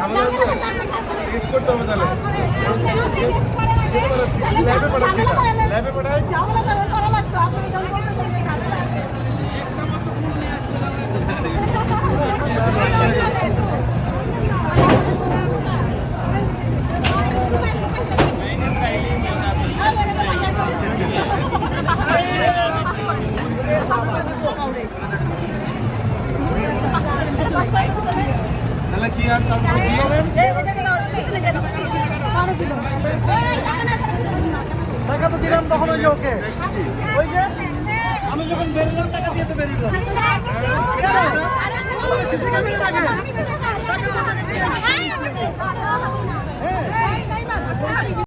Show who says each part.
Speaker 1: ঝামেলা আছে টেস্ট করতে হবে তাহলে ল্যাবে পাঠাচ্ছি এটা ল্যাবে পাঠাই তাহলে কি আর তারপরে কি
Speaker 2: টাকা তো দিলাম তখন ওই যে ওকে ওই যে আমি যখন বেরোলাম টাকা দিয়ে তো বেরিয়ে সিসি ক্যামেরা লাগে